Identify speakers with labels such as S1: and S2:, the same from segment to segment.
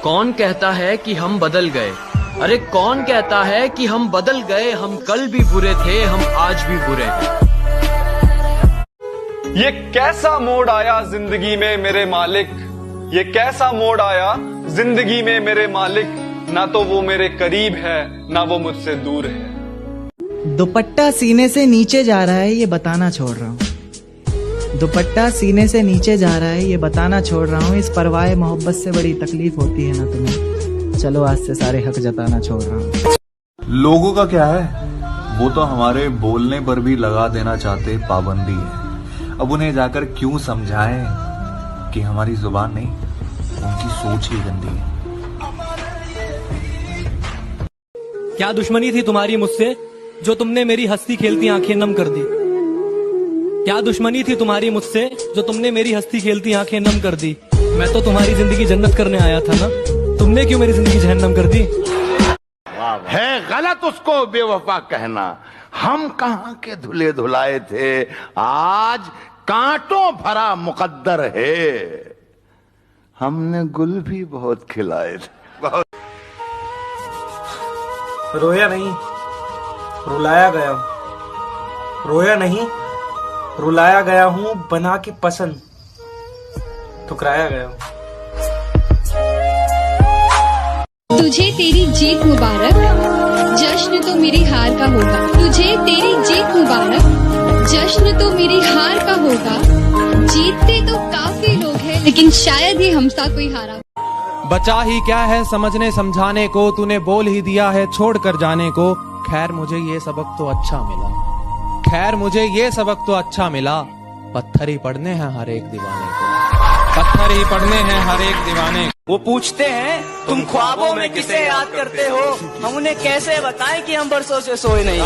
S1: कौन कहता है कि हम बदल गए? अरे कौन कहता है कि हम बदल गए? हम कल भी बुरे थे, हम आज भी बुरे हैं।
S2: ये कैसा मोड़ आया जिंदगी में मेरे मालिक, ये कैसा मोड़ आया जिंदगी में मेरे मालिक। ना तो वो मेरे करीब है, ना वो मुझसे दूर है।
S3: दुपट्टा सीने से नीचे जा रहा है, ये बताना छोड़ रहा हूँ। दुपट्टा सीने से नीचे जा रहा है, ये बताना छोड़ रहा हूँ। इस परवाह मोहब्बत से बड़ी तकलीफ होती है ना तुम्हें। चलो आज से सारे हक जताना छोड़ रहा हूँ।
S4: लोगों का क्या है, वो तो हमारे बोलने पर भी लगा देना चाहते पाबंदी है। अब उन्हें जाकर क्यों समझाएं कि हमारी जुबान नहीं, उनकी सोच ही गंदी है।
S5: क्या दुश्मनी थी तुम्हारी मुझसे जो तुमने मेरी हंसती खेलती आंखें नम कर दी? क्या दुश्मनी थी तुम्हारी मुझसे जो तुमने मेरी हंसती खेलती आंखें नम कर दी? मैं तो तुम्हारी जिंदगी जन्नत करने आया था ना, तुमने क्यों मेरी जिंदगी जहन्नम कर दी?
S6: है गलत उसको बेवफा कहना, हम कहां के धुले धुलाए थे, आज कांटों भरा मुकद्दर है। हमने गुल भी बहुत खिलाए थे, बहुत।
S7: रोया नहीं, रुलाया गया हूं। रोया नहीं, रुलाया गया हूं। बना के पसंद ठुकराया गया हूं।
S8: तुझे तेरी जीत मुबारक, जश्न तो मेरी हार का होगा। तुझे तेरी जीत मुबारक, जश्न तो मेरी हार का होगा। जीतते तो काफी लोग हैं, लेकिन शायद ही हमसा कोई हारा।
S9: बचा ही क्या है समझने समझाने को, तूने बोल ही दिया है छोड़ कर जाने को। खैर मुझे ये सबक तो अच्छा मिला, खैर मुझे ये सबक तो अच्छा मिला। पत्थर ही पढ़ने हैं हर एक दीवाने को, पत्थर ही पढ़ने हैं हर एक दीवाने को।
S10: वो पूछते हैं तुम ख्वाबों में किसे याद करते हो, हम उन्हें कैसे बताएं कि हम बरसों से सोए नहीं।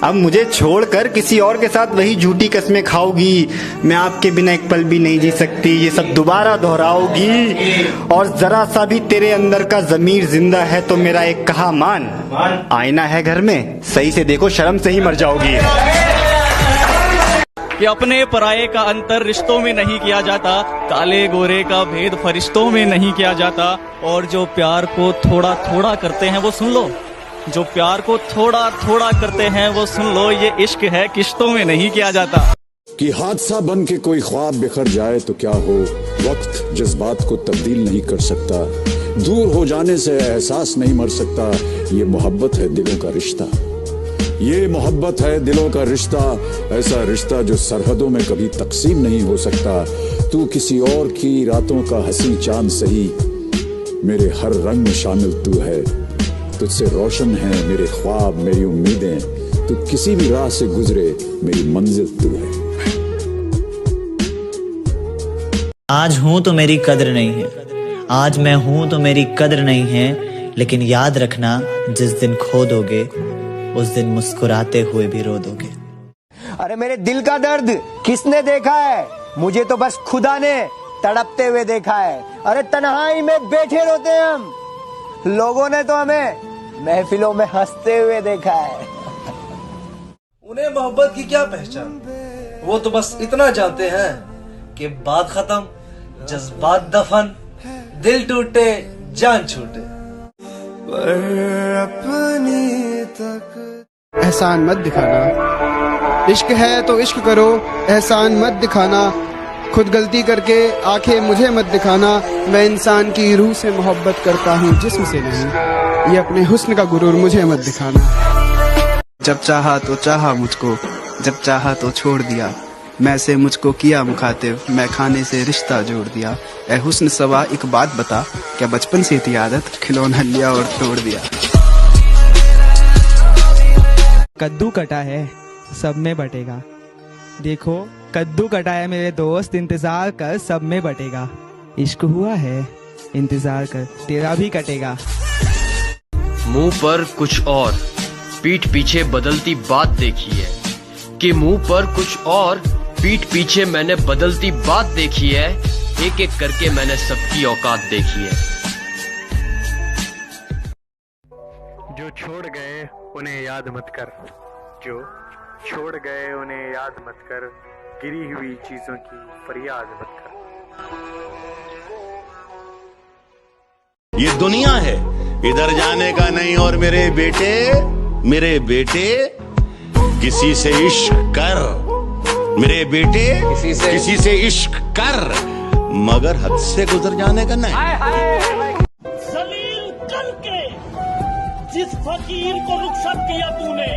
S11: अब मुझे छोड़कर किसी और के साथ वही झूठी कस्में खाओगी। मैं आपके बिना एक पल भी नहीं जी सकती, ये सब दोबारा दोहराओगी। और जरा सा भी तेरे अंदर का जमीर जिंदा है तो मेरा एक कहा मान। आईना है घर में, सही से देखो, शर्म से ही मर जाओगी।
S5: कि अपने पराये का अंतर रिश्तों में नहीं किया जाता, काले गोरे का भेद फरिश्तों में नहीं किया जाता। और जो प्यार को थोड़ा थोड़ा करते हैं वो सुन लो, जो प्यार को थोड़ा थोड़ा करते हैं वो सुन लो, ये इश्क है किश्तों में नहीं किया जाता।
S12: कि हादसा बन के कोई ख्वाब बिखर जाए तो क्या हो, वक्त जज्बात को तब्दील नहीं कर सकता। दूर हो जाने से एहसास नहीं मर सकता। ये मोहब्बत है दिलों का रिश्ता, ये मोहब्बत है दिलों का रिश्ता। ऐसा रिश्ता जो सरहदों में कभी तकसीम नहीं हो सकता। तू किसी और की रातों का हंसी चांद सही, मेरे हर रंग में शामिल तू है। तुझसे रोशन है मेरे ख्वाब, मेरी उम्मीदें। तू किसी भी राह से गुजरे, मेरी मंजिल तू है।
S13: आज हूं तो मेरी कद्र नहीं है, आज मैं हूं तो मेरी कद्र नहीं है। लेकिन याद रखना जिस दिन खो दोगे, उस दिन मुस्कुराते हुए भी रो दोगे।
S14: अरे मेरे दिल का दर्द किसने देखा है? मुझे तो बस खुदा ने तड़पते हुए देखा है। अरे तन्हाई में बैठे रोते हैं हम, लोगों ने तो हमें महफिलों में हंसते हुए देखा है।
S7: उन्हें मोहब्बत की क्या पहचान, वो तो बस इतना जानते हैं कि बात खत्म, जज्बात दफन, दिल टूटे जान छूटे। पर अपनी तक
S15: एहसान मत दिखाना, इश्क है तो इश्क करो, एहसान मत दिखाना। खुद गलती करके आंखें मुझे मत दिखाना। मैं इंसान की रूह से मोहब्बत करता हूँ, जिस्म से नहीं। ये अपने हुस्न का गुरूर मुझे मत दिखाना। जब चाहा तो चाहा मुझको, जब चाहा तो छोड़ दिया। मैं से मुझको किया मुखातिब, मैं खाने से रिश्ता जोड़ दिया। ए हुस्न सवा एक बात बता, क्या बचपन से थी आदत, खिलौना लिया और तोड़ दिया।
S9: कद्दू कटा है सब में बटेगा, देखो कद्दू कटा है मेरे दोस्त, इंतजार कर सब में बटेगा। इश्क हुआ है इंतजार कर तेरा भी कटेगा।
S1: मुंह पर कुछ और पीठ पीछे बदलती बात देखी है, कि मुंह पर कुछ और पीठ पीछे मैंने बदलती बात देखी है। एक एक करके मैंने सबकी औकात देखी है।
S16: जो छोड़ गए उन्हें याद मत कर, जो छोड़ गए उन्हें याद मत कर, गिरी हुई चीजों की फरियाद मत कर।
S6: ये दुनिया है, इधर जाने का नहीं। और मेरे बेटे किसी से इश्क कर, मेरे बेटे किसी से इश्क कर, मगर हद से गुजर जाने का नहीं।
S17: जलील करके जिस फकीर को रुखसत किया तूने,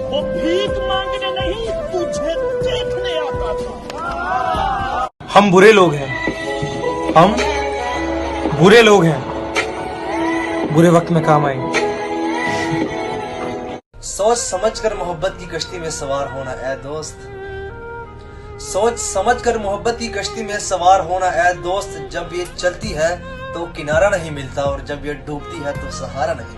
S17: वो भीख मांगने नहीं तुझे देखने आता था।
S7: हम बुरे लोग हैं, हम बुरे लोग हैं, बुरे वक्त में काम आएंगे।
S18: सोच समझकर मोहब्बत की कश्ती में सवार होना ऐ दोस्त, सोच समझकर मोहब्बत की कश्ती में सवार होना ऐ दोस्त। जब ये चलती है तो किनारा नहीं मिलता, और जब ये डूबती है तो सहारा नहीं मिलता।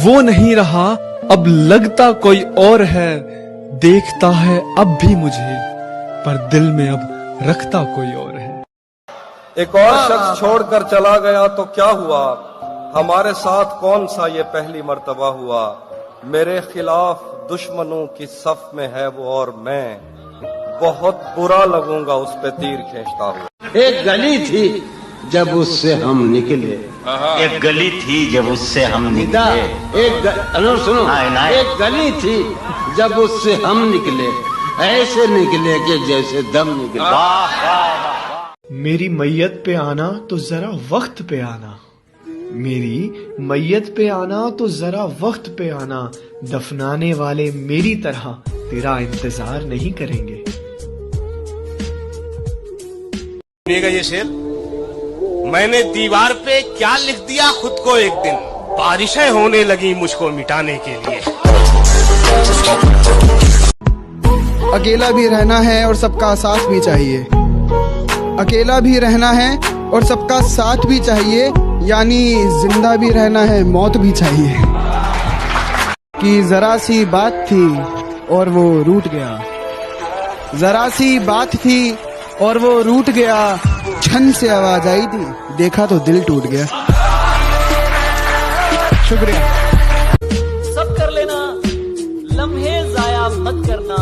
S19: वो नहीं रहा, अब लगता कोई और है। देखता है अब भी मुझे, पर दिल में अब रखता कोई और है।
S20: एक और शख्स छोड़कर चला गया तो क्या हुआ, हमारे साथ कौन सा ये पहली मर्तबा हुआ। मेरे खिलाफ दुश्मनों की सफ में है वो, और मैं बहुत बुरा लगूंगा उस पे तीर खींचता हूँ।
S21: एक गली थी जब उससे हम निकले,
S22: एक गली थी जब उससे हम निकले,
S21: सुनो, एक गली थी जब उससे हम निकले, ऐसे निकले कि जैसे दम निकले।
S23: मेरी मैयत पे आना तो जरा वक्त पे आना, मेरी मैयत पे आना तो जरा वक्त पे आना। दफनाने वाले मेरी तरह तेरा इंतजार नहीं करेंगे।
S24: सुनिएगा ये शेर, मैंने दीवार पे क्या लिख दिया खुद को एक दिन, बारिशें होने लगी मुझको मिटाने के लिए।
S15: अकेला भी रहना है और सबका साथ भी चाहिए, अकेला भी रहना है और सबका साथ भी चाहिए, यानी जिंदा भी रहना है मौत भी चाहिए। कि जरा सी बात थी और वो रूठ गया, जरा सी बात थी और वो रूठ गया। छन से आवाज आई थी, देखा तो दिल टूट गया। शुक्रिया।
S10: सब कर लेना, लम्हे जाया मत करना,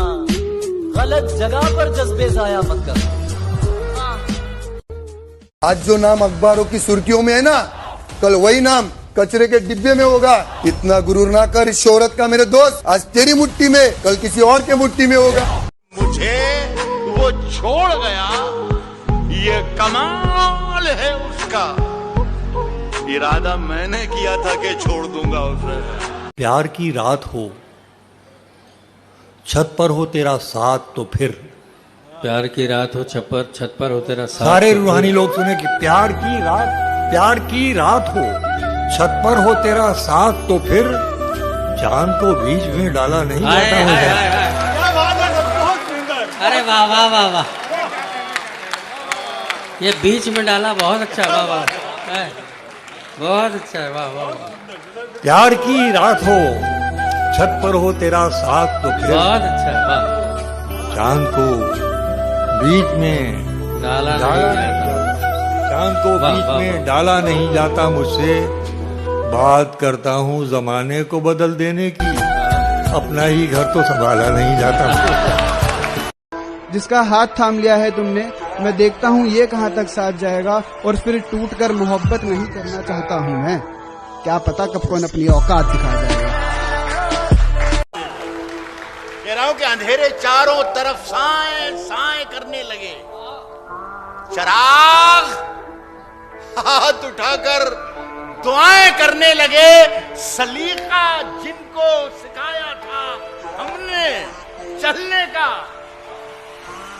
S10: गलत जगह पर जज्बे जाया मत करना।
S25: आज जो नाम अखबारों की सुर्खियों में है ना, कल वही नाम कचरे के डिब्बे में होगा। इतना गुरूर ना कर इस शोहरत का मेरे दोस्त, आज तेरी मुट्ठी में कल किसी और के मुट्ठी में होगा।
S6: मुझे वो छोड़ गया, ये कमाल है उसका। इरादा मैंने किया था कि छोड़ दूंगा उसे।
S26: प्यार की रात हो, छत पर हो तेरा साथ तो फिर,
S27: प्यार की रात हो छत पर हो तेरा साथ।
S26: सारे रूहानी लोग सुने कि प्यार की रात हो, छत पर हो तेरा साथ तो फिर, चांद को बीच में डाला नहीं जाता है।
S27: अरे वाह वाह वाह वाह, ये बीच में डाला बहुत अच्छा, वाह वाह, बहुत अच्छा है, वाह वाह।
S26: प्यार की रात हो, छत पर हो तेरा साथ तो फिर,
S27: बहुत अच्छा, वाह।
S26: चांद को बीच में
S27: डाला नहीं जाता,
S26: चांद को बीच में डाला नहीं जाता मुझसे। बात करता हूँ जमाने को बदल देने की, अपना ही घर तो संभाला नहीं जाता।
S15: जिसका हाथ थाम लिया है तुमने, मैं देखता हूँ ये कहाँ तक साथ जाएगा, और फिर टूटकर मोहब्बत नहीं करना चाहता हूँ मैं। क्या पता कब कौन अपनी औकात दिखा जाएगा।
S6: कह रहा हूं कि अंधेरे चारों तरफ साए साए करने लगे, चराग हाथ उठाकर दुआएं करने लगे। सलीका जिनको सिखाया था हमने चलने का,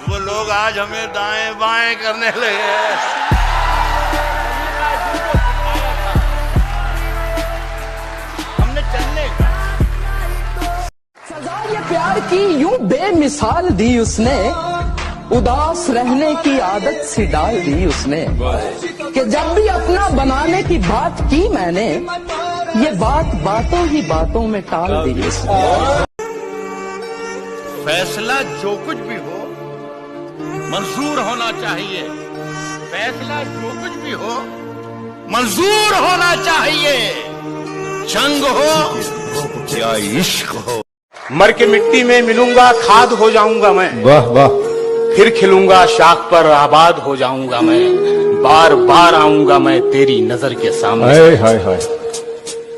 S6: वो लोग आज हमें दाएं बाएं करने लगे। हमने चलने का
S10: सजा ये प्यार की यूं बेमिसाल दी उसने, उदास रहने की आदत सी डाल दी उसने। कि जब भी अपना बनाने की बात की मैंने, ये बात बातों ही बातों में टाल दी उसने।
S6: फैसला जो कुछ भी हो मंजूर होना चाहिए, फैसला जो कुछ भी हो मंजूर होना चाहिए। जंग हो या इश्क हो,
S24: मर के मिट्टी में मिलूंगा खाद हो जाऊंगा मैं।
S21: वाह वाह।
S24: फिर खिलूंगा शाख पर, आबाद हो जाऊंगा मैं, बार बार आऊंगा मैं तेरी नजर के सामने,
S26: हाय हाय,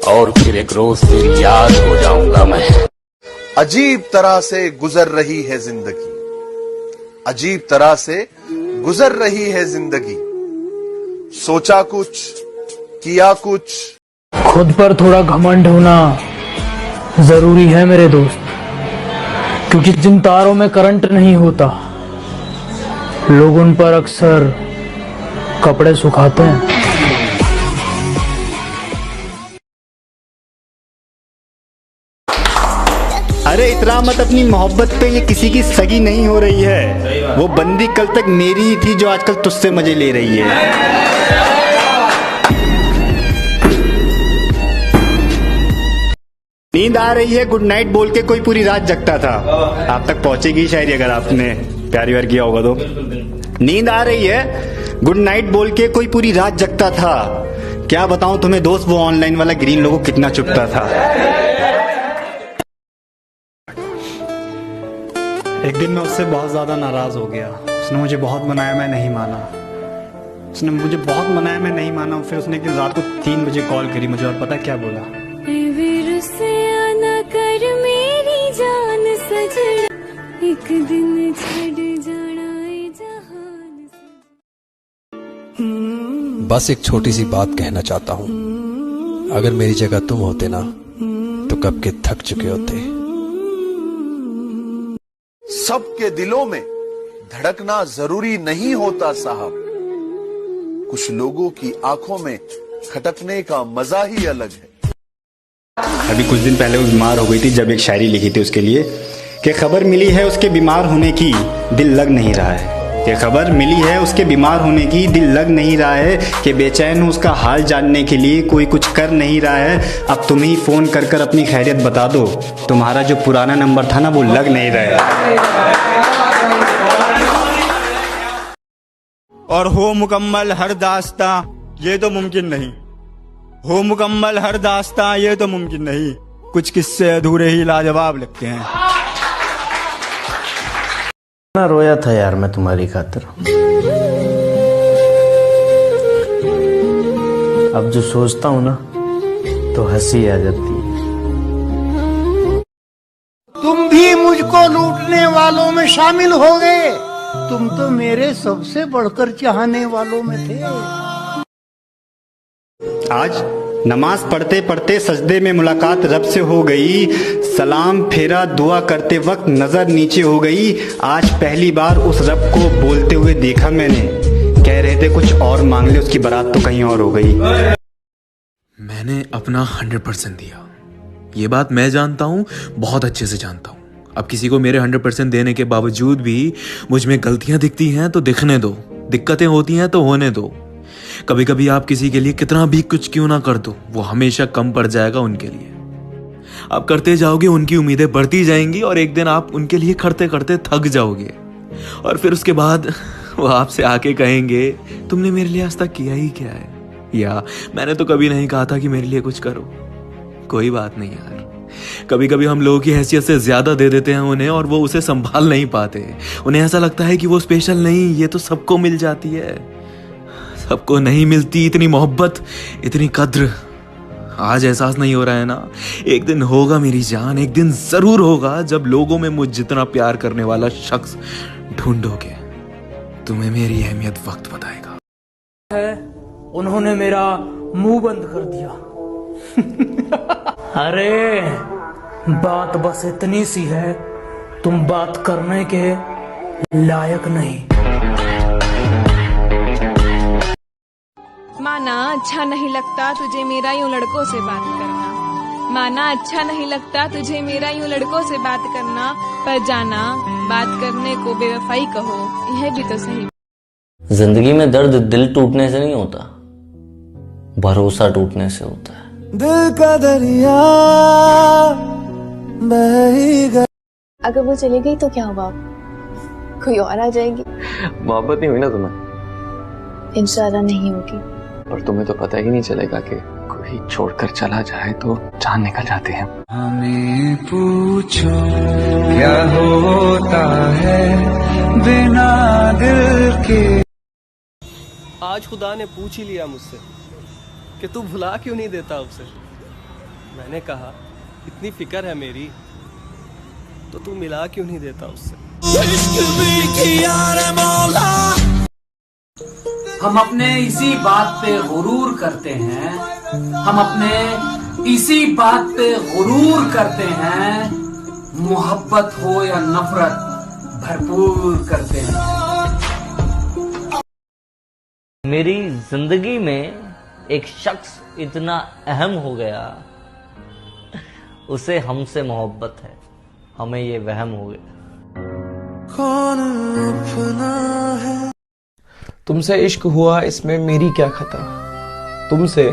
S24: और फिर एक रोज तेरी याद हो जाऊंगा मैं।
S2: अजीब तरह से गुजर रही है जिंदगी, अजीब तरह से गुजर रही है जिंदगी, सोचा कुछ किया कुछ।
S3: खुद पर थोड़ा घमंड होना जरूरी है मेरे दोस्त, क्योंकि जिन तारों में करंट नहीं होता लोग उन पर अक्सर कपड़े सुखाते हैं।
S4: अरे इतना मत अपनी मोहब्बत पे, ये किसी की सगी नहीं हो रही है। वो बंदी कल तक मेरी ही थी जो आजकल तुझसे मजे ले रही है। नींद आ रही है गुड नाइट बोल के कोई पूरी रात जगता था, आप तक पहुंचेगी शायरी अगर आपने प्यारी वार किया होगा तो। नींद आ रही है गुड नाइट बोल के कोई पूरी रात जगता था, क्या बताऊं तुम्हें दोस्त वो ऑनलाइन वाला ग्रीन लोगो कितना चुपता था। एक दिन मैं उससे बहुत ज्यादा नाराज हो गया, उसने मुझे बहुत मनाया मैं नहीं माना, उसने मुझे बहुत मनाया मैं नहीं माना। फिर उसने एक दिन रात को 3 बजे कॉल करी मुझे और पता क्या बोला, कर मेरी जान सजना, एक दिन छड़ जाना जहान से।
S5: बस एक छोटी सी बात कहना चाहता हूँ, अगर मेरी जगह तुम होते ना तो कब के थक चुके होते।
S2: सबके दिलों में धड़कना जरूरी नहीं होता साहब, कुछ लोगों की आंखों में खटकने का मजा ही अलग है।
S4: अभी कुछ दिन पहले वो बीमार हो गई थी, जब एक शायरी लिखी थी उसके लिए कि खबर मिली है उसके बीमार होने की, दिल लग नहीं रहा है। कि खबर मिली है उसके बीमार होने की, दिल लग नहीं रहा है। कि बेचैन हूँ उसका हाल जानने के लिए, कोई कुछ कर नहीं रहा है। अब तुम ही फोन कर कर अपनी खैरियत बता दो, तुम्हारा जो पुराना नंबर था ना वो लग नहीं रहा है। और हो मुकम्मल हर दास्तां ये तो मुमकिन नहीं, हो मुकम्मल हर दास्तां ये तो मुमकिन नहीं, कुछ किस्से अधूरे ही लाजवाब लगते हैं।
S8: ना रोया था यार मैं तुम्हारी खातिर, अब जो सोचता हूँ ना तो हंसी आ जाती है।
S11: तुम भी मुझको लूटने वालों में शामिल हो गए, तुम तो मेरे सबसे बढ़कर चाहने वालों में थे।
S4: आज नमाज पढ़ते पढ़ते सजदे में मुलाकात रब से हो गई, सलाम फेरा दुआ करते वक्त नजर नीचे हो गई। आज पहली बार उस रब को बोलते हुए देखा मैंने, कह रहे थे कुछ और मांग ले, उसकी बारात तो कहीं और हो गई।
S12: मैंने अपना 100% दिया, ये बात मैं जानता हूँ, बहुत अच्छे से जानता हूँ। अब किसी को मेरे 100% देने के बावजूद भी मुझ में गलतियां दिखती हैं तो दिखने दो, दिक्कतें होती हैं तो होने दो। कभी कभी आप किसी के लिए कितना भी कुछ क्यों ना कर दो, वो हमेशा कम पड़ जाएगा उनके लिए। आप करते जाओगे, उनकी उम्मीदें बढ़ती जाएंगी और एक दिन आप उनके लिए करते करते थक जाओगे और फिर उसके बाद वो आपसे आके कहेंगे तुमने मेरे लिए आज तक किया ही क्या है, या मैंने तो कभी नहीं कहा था कि मेरे लिए कुछ करो। कोई बात नहीं यार, कभी कभी हम लोगों की हैसियत से ज्यादा दे देते हैं उन्हें और वो उसे संभाल नहीं पाते। उन्हें ऐसा लगता है कि वो स्पेशल नहीं, ये तो सबको मिल जाती है। सबको नहीं मिलती इतनी मोहब्बत, इतनी कद्र। आज एहसास नहीं हो रहा है ना, एक दिन होगा मेरी जान, एक दिन जरूर होगा जब लोगों में मुझ जितना प्यार करने वाला शख्स ढूंढोगे। तुम्हें मेरी अहमियत वक्त बताएगा।
S3: उन्होंने मेरा मुंह बंद कर दिया। अरे बात बस इतनी सी है, तुम बात करने के लायक नहीं।
S28: माना अच्छा नहीं लगता तुझे मेरा यूं लड़कों से बात करना, माना अच्छा नहीं लगता तुझे मेरा यूं लड़कों से बात करना, पर जाना बात करने को बेवफाई कहो, यह भी तो सही।
S29: जिंदगी में दर्द दिल टूटने से नहीं होता, भरोसा टूटने से होता है।
S30: दिल का दरिया बह ही गया।
S31: अगर वो चली गई तो क्या हुआ, कोई और आ जाएगी।
S32: मोहब्बत नहीं हुई ना तुम्हें?
S31: इंशाल्लाह नहीं होगी।
S32: और तुम्हें तो पता ही नहीं चलेगा कि कोई छोड़कर चला जाए तो जान निकल जाते हैं।
S30: हमें पूछो क्या होता है बिना
S1: आज खुदा ने पूछ ही लिया मुझसे कि तू भुला क्यों नहीं देता उसे। मैंने कहा इतनी फिक्र है मेरी तो तू मिला क्यों नहीं देता उससे।
S7: हम अपने इसी बात पे गुरूर करते हैं, हम अपने इसी बात पे गुरूर करते हैं, मोहब्बत हो या नफरत भरपूर करते हैं।
S29: मेरी जिंदगी में एक शख्स इतना अहम हो गया, उसे हमसे मोहब्बत है, हमें ये वहम हो गया।
S30: कौन अपना है?
S15: तुमसे इश्क हुआ इसमें मेरी क्या खता, तुमसे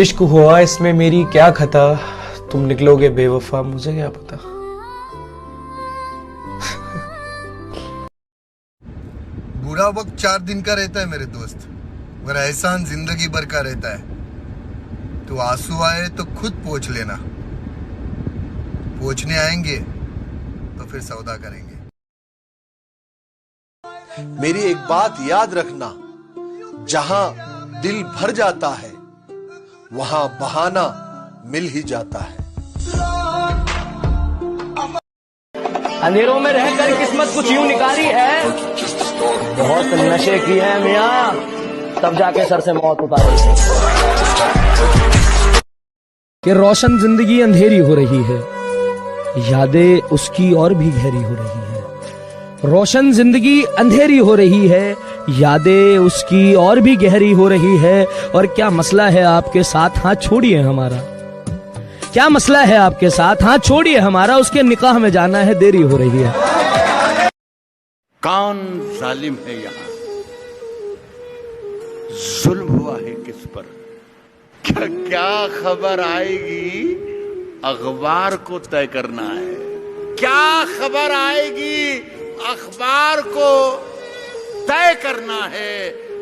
S15: इश्क हुआ इसमें मेरी क्या खता, तुम निकलोगे बेवफा मुझे क्या पता।
S25: बुरा वक्त 4 दिन का रहता है मेरे दोस्त, मगर एहसान जिंदगी भर का रहता है। तो आंसू आए तो खुद पोंछ लेना, पोंछने आएंगे तो फिर सौदा करेंगे।
S2: मेरी एक बात याद रखना, जहां दिल भर जाता है वहां बहाना मिल ही जाता है।
S10: अंधेरों में रहकर किस्मत कुछ यूं निकाली है, बहुत नशे किए हैं मियां, तब जाके सर से मौत उतारी।
S3: कि रोशन जिंदगी अंधेरी हो रही है, यादें उसकी और भी गहरी हो रही है। रोशन जिंदगी अंधेरी हो रही है, यादें उसकी और भी गहरी हो रही है। और क्या मसला है आपके साथ, हाथ छोड़िए हमारा, क्या मसला है आपके साथ, हाथ छोड़िए हमारा, उसके निकाह में जाना है, देरी हो रही है।
S6: कौन जालिम है यहाँ, जुल्म हुआ है किस पर, क्या खबर आएगी अखबार को तय करना है, क्या खबर आएगी अखबार को तय करना है।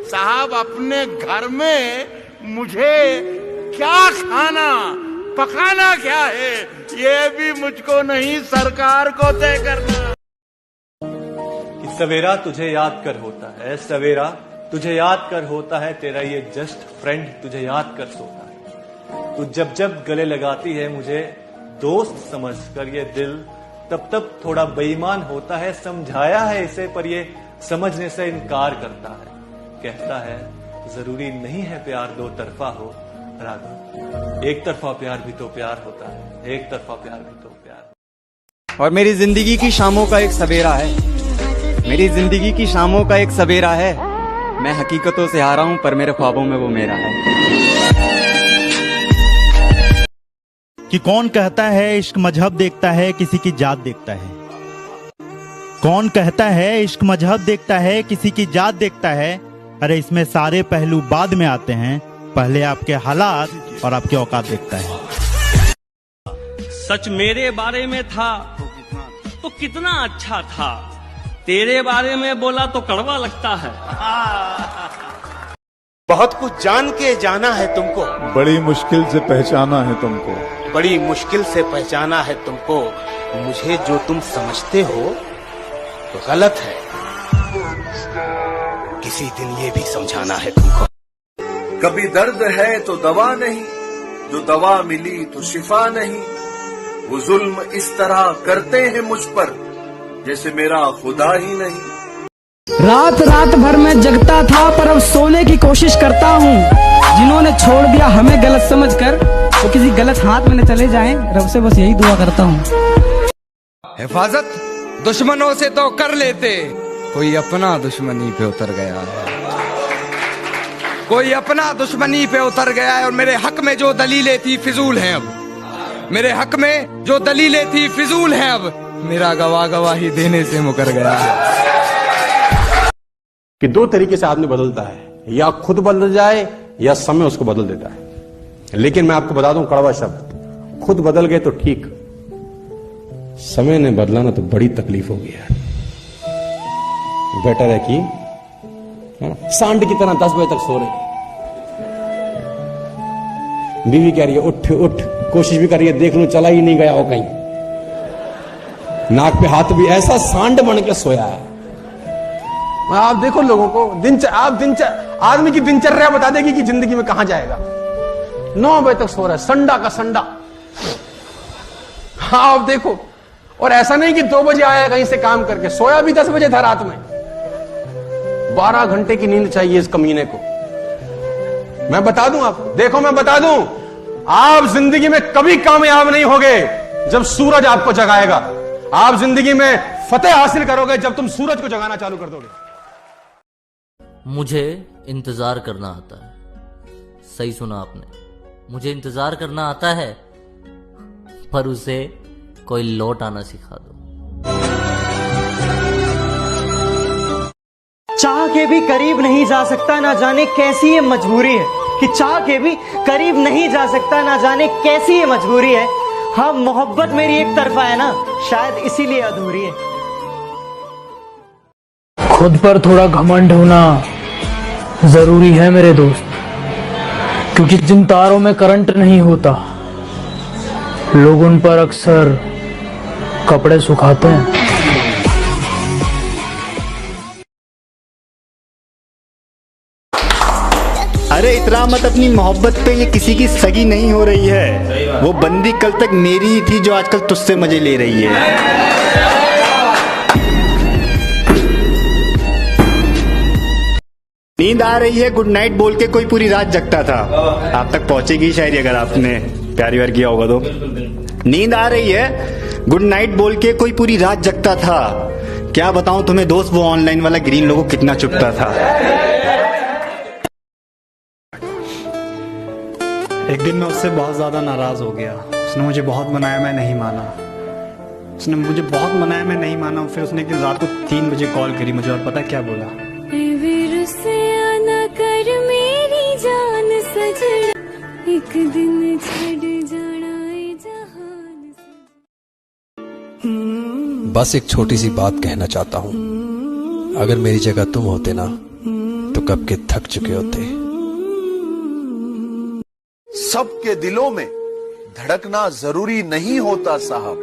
S6: साहब अपने घर में मुझे क्या खाना पकाना क्या है, ये भी मुझको नहीं सरकार को तय करना।
S9: कि सवेरा तुझे याद कर होता है, सवेरा तुझे याद कर होता है, तेरा ये जस्ट फ्रेंड तुझे याद कर सोता है। तू जब जब गले लगाती है मुझे दोस्त समझकर ये दिल, तब तब थोड़ा बेईमान होता है। समझाया है इसे पर ये समझने से इनकार करता है। कहता है जरूरी नहीं है प्यार दो तरफा हो, राघव एक तरफा प्यार भी तो प्यार होता है, एक तरफा प्यार भी तो प्यार।
S13: और मेरी जिंदगी की शामों का एक सवेरा है, मेरी जिंदगी की शामों का एक सवेरा है। मैं हकीकतों से हारा हूं पर मेरे ख्वाबों में वो मेरा है।
S14: कि कौन कहता है इश्क मजहब देखता है, किसी की जात देखता है। कौन कहता है इश्क मजहब देखता है, किसी की जात देखता है। अरे इसमें सारे पहलू बाद में आते हैं, पहले आपके हालात और आपके औकात देखता है।
S27: सच मेरे बारे में था तो कितना अच्छा था, तेरे बारे में बोला तो कड़वा लगता है।
S24: बहुत कुछ जान के जाना है तुमको,
S26: बड़ी मुश्किल से पहचाना है तुमको,
S24: बड़ी मुश्किल से पहचाना है तुमको। मुझे जो तुम समझते हो तो गलत है, किसी दिन ये भी समझाना है तुमको।
S2: कभी दर्द है तो दवा नहीं, जो दवा मिली तो शिफा नहीं। वो जुल्म इस तरह करते हैं मुझ पर जैसे मेरा खुदा ही नहीं।
S3: रात रात भर मैं जगता था पर अब सोने की कोशिश करता हूँ। जिन्होंने छोड़ दिया हमें गलत समझकर, वो किसी गलत हाथ में न चले जाएं, रब से बस यही दुआ करता हूँ।
S10: हिफाजत दुश्मनों से तो कर लेते, कोई अपना दुश्मनी पे उतर गया है, कोई अपना दुश्मनी पे उतर गया है। और मेरे हक में जो दलीलें थी फिजूल हैं अब, मेरे हक में जो दलीलें थी फिजूल हैं अब, मेरा गवाही देने से मुकर गया है।
S16: कि दो तरीके से आदमी बदलता है, या खुद बदल जाए या समय उसको बदल देता है। लेकिन मैं आपको बता दूं कड़वा शब्द, खुद बदल गए तो ठीक, समय ने बदला ना तो बड़ी तकलीफ होगी यार। बेटर है कि सांड की तरह 10 बजे तक सो रहे, बीवी कह रही है उठ उठ, कोशिश भी कर रही है देख लूं चला ही नहीं गया हो कहीं, नाक पे हाथ भी, ऐसा सांड बन के सोया है। आप देखो लोगों को आदमी की दिनचर्या बता देगी कि जिंदगी में कहां जाएगा। 9 बजे तक सो रहा है, संडा का संडा। हाँ आप देखो, और ऐसा नहीं कि 2 बजे आया कहीं से काम करके, सोया भी 10 बजे था रात में। 12 घंटे की नींद चाहिए इस कमीने को। मैं बता दूं आपको, देखो मैं बता दूं, आप जिंदगी में कभी कामयाब नहीं होगे जब सूरज आपको जगाएगा। आप जिंदगी में फतेह हासिल करोगे जब तुम सूरज को जगाना चालू कर दोगे।
S29: मुझे इंतजार करना आता है। सही सुना आपने, मुझे इंतजार करना आता है, पर उसे कोई लौट आना सिखा दो।
S4: चाह के भी करीब नहीं जा सकता, ना जाने कैसी ये मजबूरी है कि चाह के भी करीब नहीं जा सकता, ना जाने कैसी ये मजबूरी है। हाँ, मोहब्बत मेरी एक तरफा है ना, शायद इसीलिए अधूरी है।
S3: खुद पर थोड़ा घमंड होना जरूरी है मेरे दोस्त, क्योंकि जिन तारों में करंट नहीं होता, लोग उन पर अक्सर कपड़े सुखाते हैं।
S5: अरे इतना मत अपनी मोहब्बत पे, ये किसी की सगी नहीं हो रही है। वो बंदी कल तक मेरी ही थी जो आजकल तुझसे मजे ले रही है। नींद आ रही है गुड नाइट बोल के कोई पूरी रात जगता था। आप तक पहुंचेगी शायरी अगर आपने प्यार व्यार किया होगा तो। नींद आ रही है गुड नाइट बोल के कोई पूरी रात जगता था। क्या बताऊं तुम्हें दोस्त, वो ऑनलाइन वाला ग्रीन लोगो कितना चुपता था। एक दिन मैं उससे बहुत ज्यादा नाराज हो गया। उसने मुझे बहुत मनाया, मैं नहीं माना। उसने मुझे बहुत मनाया, मैं नहीं माना। फिर उसने एक दिन रात को 3 बजे कॉल करी मुझे, और पता क्या बोला? कर मेरी जान सजना, एक दिन छड़ जाना जहान।
S8: बस एक छोटी सी बात कहना चाहता हूँ, अगर मेरी जगह तुम होते ना तो कब के थक चुके होते।
S2: सबके दिलों में धड़कना जरूरी नहीं होता साहब,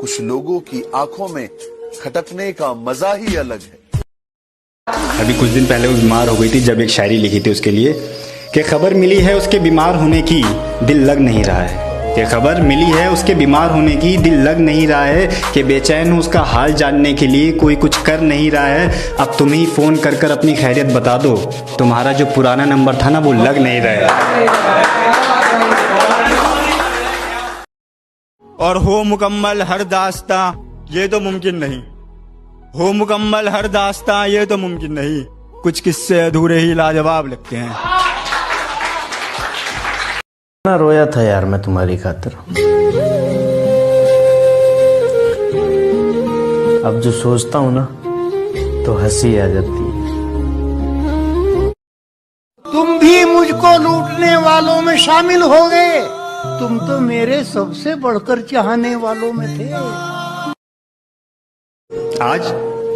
S2: कुछ लोगों की आंखों में खटकने का मजा ही अलग है।
S5: अभी कुछ दिन पहले वो बीमार हो गई थी, जब एक शायरी लिखी थी उसके लिए कि खबर मिली है उसके बीमार होने की, दिल लग नहीं रहा है। कि खबर मिली है उसके बीमार होने की, दिल लग नहीं रहा है। कि बेचैन हूँ उसका हाल जानने के लिए, कोई कुछ कर नहीं रहा है। अब तुम ही फोन कर कर अपनी खैरियत बता दो, तुम्हारा जो पुराना नंबर था ना वो लग नहीं रहा है।
S13: और हो मुकम्मल हर दास्तां ये तो मुमकिन नहीं, हो मुकम्मल हर दास्तां ये तो मुमकिन नहीं, कुछ किस्से अधूरे ही लाजवाब लगते हैं।
S29: ना रोया था यार मैं तुम्हारी खातिर, अब जो सोचता हूँ ना तो हंसी आ जाती है।
S11: तुम भी मुझको लूटने वालों में शामिल हो गए, तुम तो मेरे सबसे बढ़कर चाहने वालों में थे।
S5: आज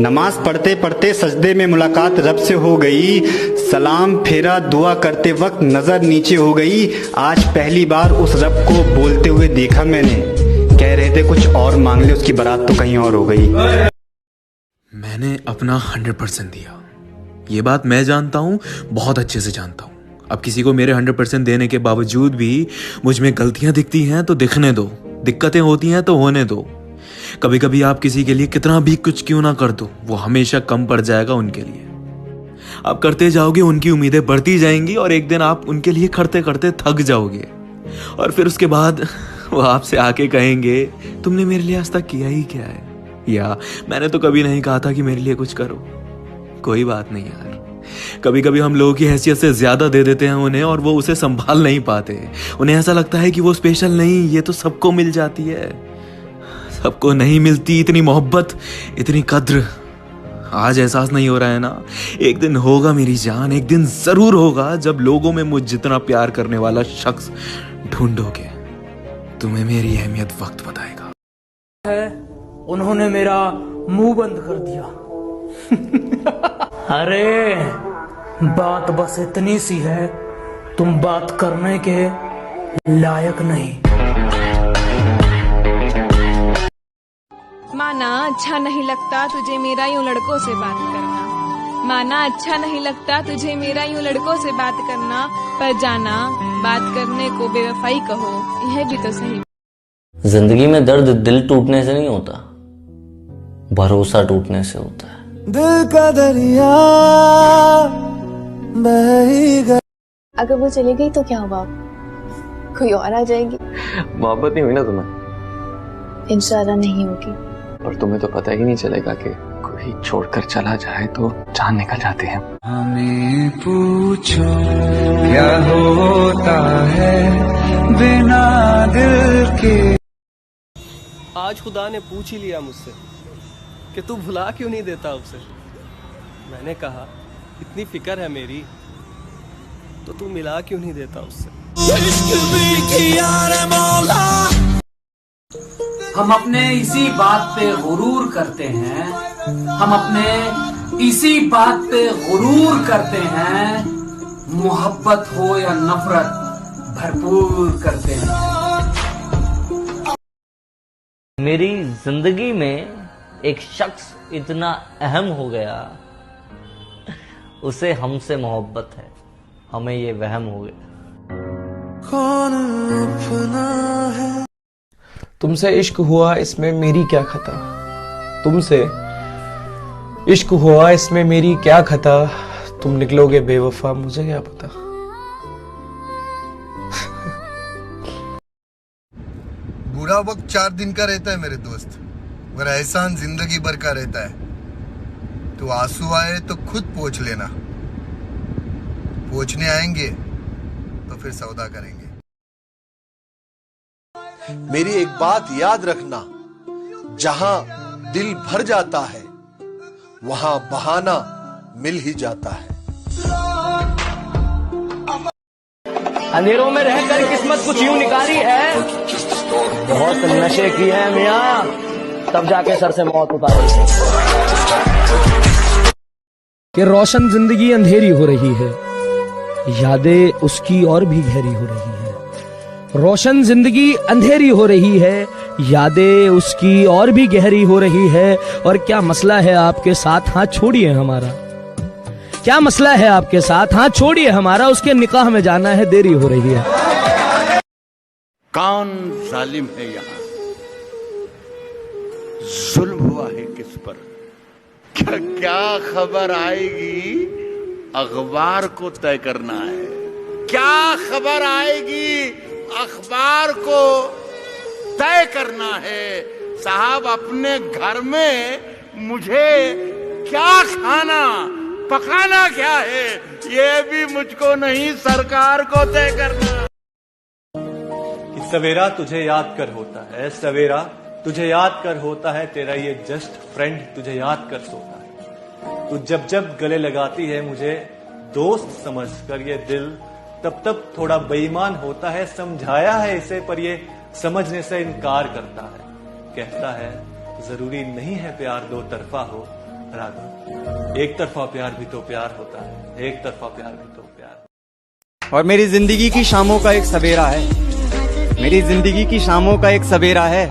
S5: नमाज पढ़ते पढ़ते सजदे में मुलाकात रब से हो गई, सलाम फेरा दुआ करते वक्त नजर नीचे हो गई। आज पहली बार उस रब को बोलते हुए देखा मैंने, कह रहे थे कुछ और मांग ले, उसकी बारात तो कहीं और हो गई।
S12: मैंने अपना 100% दिया, ये बात मैं जानता हूँ, बहुत अच्छे से जानता हूँ। अब किसी को मेरे 100% देने के बावजूद भी मुझ में गलतियां दिखती हैं तो दिखने दो, दिक्कतें होती हैं तो होने दो। कभी कभी आप किसी के लिए कितना भी कुछ क्यों ना कर दो, वो हमेशा कम पड़ जाएगा उनके लिए। आप करते जाओगे, उनकी उम्मीदें बढ़ती जाएंगी और एक दिन आप उनके लिए करते करते थक जाओगे और फिर उसके बाद वो आपसे आके कहेंगे तुमने मेरे लिए आज तक किया ही क्या है, या मैंने तो कभी नहीं कहा था कि मेरे लिए कुछ करो। कोई बात नहीं यार, कभी कभी हम लोगों की हैसियत से ज्यादा दे देते हैं उन्हें और वो उसे संभाल नहीं पाते। उन्हें ऐसा लगता है कि वो स्पेशल नहीं, ये तो सबको मिल जाती है। सबको नहीं मिलती इतनी मोहब्बत, इतनी कद्र। आज एहसास नहीं हो रहा है ना, एक दिन होगा मेरी जान, एक दिन जरूर होगा जब लोगों में मुझ जितना प्यार करने वाला शख्स ढूंढोगे। तुम्हें मेरी अहमियत वक्त बताएगा।
S3: उन्होंने मेरा मुंह बंद कर दिया। अरे बात बस इतनी सी है, तुम बात करने के लायक नहीं।
S28: माना अच्छा नहीं लगता तुझे मेरा यूं लड़कों से बात करना, माना अच्छा नहीं लगता तुझे मेरा यूं लड़कों से बात करना, पर जाना बात करने को बेवफाई कहो, यह भी तो सही।
S29: जिंदगी में दर्द दिल टूटने से नहीं होता, भरोसा टूटने से होता है।
S1: दिल का दरिया बह ही गया।
S7: अगर वो चली गई तो क्या हुआ, कोई और आ जाएगी।
S17: मोहब्बत नहीं हुई ना तुम्हें?
S7: इंशाल्लाह नहीं होगी।
S17: और तुम्हें तो पता ही नहीं चलेगा कि कोई छोड़कर चला जाए तो जान निकल जाते हैं।
S1: हमें पूछो क्या होता है बिना दिल के।
S9: आज खुदा ने पूछ ही लिया मुझसे कि तू भुला क्यों नहीं देता उसे। मैंने कहा इतनी फिक्र है मेरी तो तू मिला क्यों नहीं देता उससे।
S18: हम अपने इसी बात पे गुरूर करते हैं, हम अपने इसी बात पे गुरूर करते हैं, मोहब्बत हो या नफरत भरपूर करते हैं।
S29: मेरी जिंदगी में एक शख्स इतना अहम हो गया, उसे हमसे मोहब्बत है, हमें ये वहम हो गया।
S1: कौन अपना है।
S19: तुमसे इश्क हुआ इसमें मेरी क्या खता, तुमसे इश्क हुआ इसमें मेरी क्या खता, तुम निकलोगे बेवफा मुझे क्या पता।
S25: बुरा वक्त 4 दिन का रहता है मेरे दोस्त, मगर एहसान जिंदगी भर का रहता है। तो आंसू आए तो खुद पोंछ लेना, पोंछने आएंगे तो फिर सौदा करेंगे।
S2: मेरी एक बात याद रखना, जहां दिल भर जाता है वहां बहाना मिल ही जाता है।
S20: अंधेरों में रहकर किस्मत कुछ यूं निकाली है, बहुत नशे किए हैं मियां, तब जाके सर से मौत उतारी।
S3: कि रोशन जिंदगी अंधेरी हो रही है, यादें उसकी और भी गहरी हो रही है। रोशन जिंदगी अंधेरी हो रही है, यादें उसकी और भी गहरी हो रही है। और क्या मसला है आपके साथ, हाथ छोड़िए हमारा, क्या मसला है आपके साथ, हाथ छोड़िए हमारा, उसके निकाह में जाना है, देरी हो रही है।
S6: कौन जालिम है यहाँ, जुल्म हुआ है किस पर, क्या खबर आएगी अखबार को तय करना है, क्या खबर आएगी अखबार को तय करना है। साहब अपने घर में मुझे क्या खाना पकाना क्या है, ये भी मुझको नहीं सरकार को तय करना।
S9: कि सवेरा तुझे याद कर होता है, सवेरा तुझे याद कर होता है, तेरा ये जस्ट फ्रेंड तुझे याद कर सोता है। तू जब जब गले लगाती है मुझे दोस्त समझकर ये दिल तब तब थोड़ा बेईमान होता है। समझाया है इसे पर ये समझने से इनकार करता है, कहता है जरूरी नहीं है प्यार दो तरफा हो, राधा एक तरफा प्यार भी तो प्यार होता है, एक तरफा प्यार भी तो प्यार।
S13: और मेरी जिंदगी की शामों का एक सवेरा है, मेरी जिंदगी की शामों का एक सवेरा है।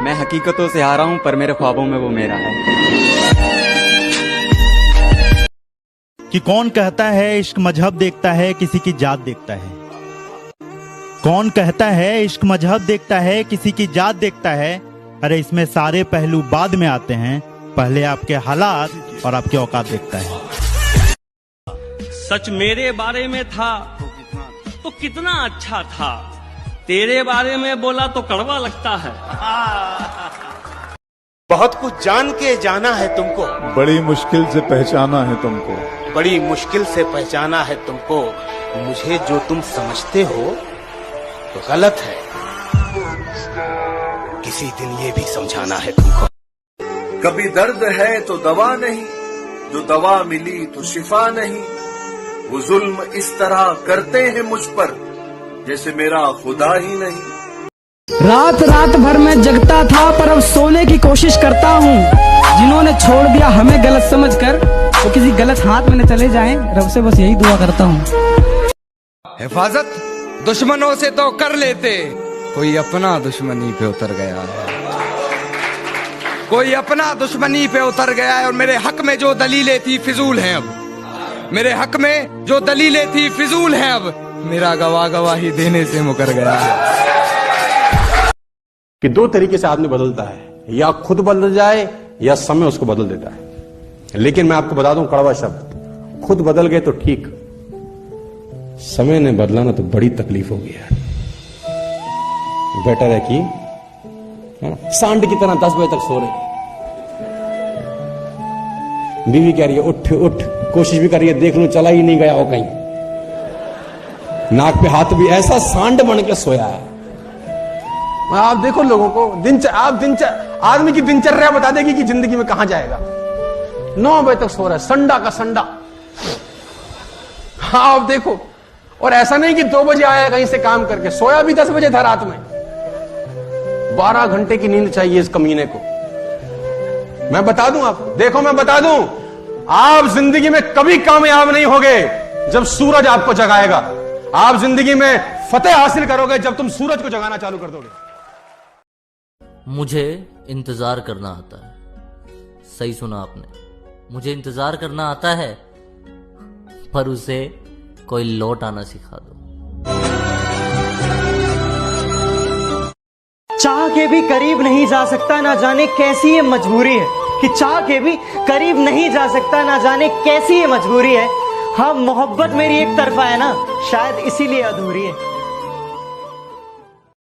S13: मैं हकीकतों से हारा हूं पर मेरे ख्वाबों में वो मेरा है।
S14: कि कौन कहता है इश्क मजहब देखता है किसी की जात देखता है। कौन कहता है इश्क मजहब देखता है किसी की जात देखता है। अरे इसमें सारे पहलू बाद में आते हैं, पहले आपके हालात और आपके औकात देखता है।
S27: सच मेरे बारे में था तो कितना अच्छा था, तेरे बारे में बोला तो कड़वा लगता है।
S24: बहुत कुछ जान के जाना है तुमको,
S26: बड़ी मुश्किल से पहचाना है तुमको,
S24: बड़ी मुश्किल से पहचाना है तुमको। मुझे जो तुम समझते हो तो गलत है, किसी दिन ये भी समझाना है तुमको।
S2: कभी दर्द है तो दवा नहीं, जो दवा मिली तो शिफा नहीं। वो जुल्म इस तरह करते हैं मुझ पर जैसे मेरा खुदा ही नहीं।
S3: रात रात भर मैं जगता था पर अब सोने की कोशिश करता हूँ। जिन्होंने छोड़ दिया हमें गलत समझकर, वो किसी गलत हाथ में न चले जाएं, रब से बस यही दुआ करता हूँ।
S15: हिफाजत दुश्मनों से तो कर लेते, कोई अपना दुश्मनी पे उतर गया है।
S1: कोई अपना दुश्मनी पे उतर गया है और मेरे हक में जो दलीलें थी फिजूल हैं अब। मेरे हक में जो दलीलें थी फिजूल हैं अब। मेरा गवाही देने से मुकर गया है।
S4: कि दो तरीके से आदमी बदलता है, या खुद बदल जाए या समय उसको बदल देता है। लेकिन मैं आपको बता दूं कड़वा शब्द, खुद बदल गए तो ठीक, समय ने बदला ना तो बड़ी तकलीफ होगी यार। बेटर है कि सांड की तरह 10 बजे तक सो रहे, बीवी कह रही है उठ उठ, कोशिश भी कर रही है देख लूं चला ही नहीं गया हो कहीं, नाक पे हाथ भी, ऐसा सांड बन के सोया है। आप देखो लोगों को आदमी की दिनचर्या बता देगी कि जिंदगी में कहां जाएगा। 9 बजे तक सो रहा है, संडा का संडा। हाँ आप देखो, और ऐसा नहीं कि 2 बजे आया कहीं से काम करके, सोया भी 10 बजे था रात में। 12 घंटे की नींद चाहिए इस कमीने को। मैं बता दूं आपको, देखो मैं बता दूं, आप जिंदगी में कभी कामयाब नहीं होगे जब सूरज आपको जगाएगा। आप जिंदगी में फतेह हासिल करोगे जब तुम सूरज को जगाना चालू कर दोगे।
S29: मुझे इंतजार करना आता है। सही सुना आपने, मुझे इंतजार करना आता है, पर उसे कोई लौट आना सिखा दो।
S5: चाह के भी करीब नहीं जा सकता, ना जाने कैसी ये मजबूरी है कि चाह के भी करीब नहीं जा सकता, ना जाने कैसी ये मजबूरी है। हाँ मोहब्बत मेरी एक तरफा है ना, शायद इसीलिए अधूरी है।